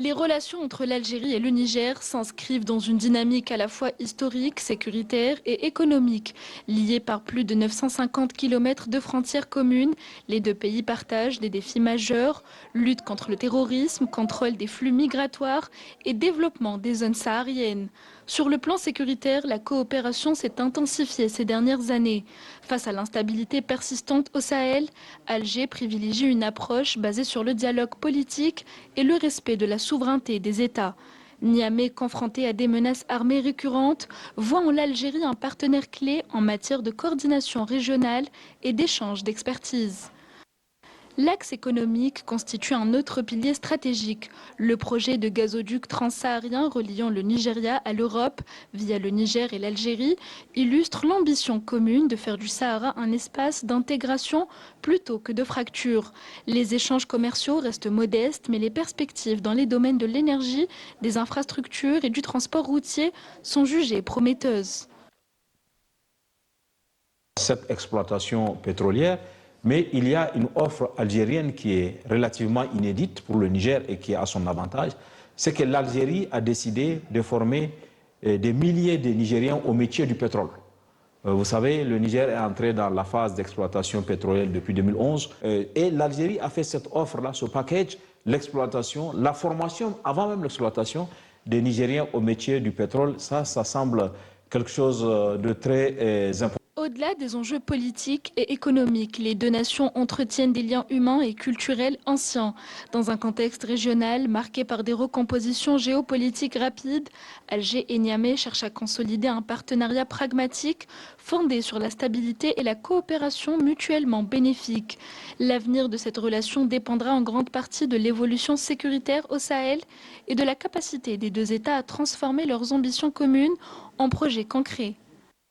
Les relations entre l'Algérie et le Niger s'inscrivent dans une dynamique à la fois historique, sécuritaire et économique. Liés par plus de 950 km de frontières communes, les deux pays partagent des défis majeurs, lutte contre le terrorisme, contrôle des flux migratoires et développement des zones sahariennes. Sur le plan sécuritaire, la coopération s'est intensifiée ces dernières années. Face à l'instabilité persistante au Sahel, Alger privilégie une approche basée sur le dialogue politique et le respect de la souveraineté des États. Niamey, confronté à des menaces armées récurrentes, voit en l'Algérie un partenaire clé en matière de coordination régionale et d'échange d'expertise. L'axe économique constitue un autre pilier stratégique. Le projet de gazoduc transsaharien reliant le Nigeria à l'Europe via le Niger et l'Algérie illustre l'ambition commune de faire du Sahara un espace d'intégration plutôt que de fracture. Les échanges commerciaux restent modestes, mais les perspectives dans les domaines de l'énergie, des infrastructures et du transport routier sont jugées prometteuses. Cette exploitation pétrolière, mais il y a une offre algérienne qui est relativement inédite pour le Niger et qui a son avantage, c'est que l'Algérie a décidé de former des milliers de Nigériens au métier du pétrole. Vous savez, le Niger est entré dans la phase d'exploitation pétrolière depuis 2011 et l'Algérie a fait cette offre-là, ce package, l'exploitation, la formation, avant même l'exploitation, des Nigériens au métier du pétrole. Ça semble quelque chose de très important. Au-delà des enjeux politiques et économiques, les deux nations entretiennent des liens humains et culturels anciens. Dans un contexte régional marqué par des recompositions géopolitiques rapides, Alger et Niamey cherchent à consolider un partenariat pragmatique fondé sur la stabilité et la coopération mutuellement bénéfiques. L'avenir de cette relation dépendra en grande partie de l'évolution sécuritaire au Sahel et de la capacité des deux États à transformer leurs ambitions communes en projets concrets.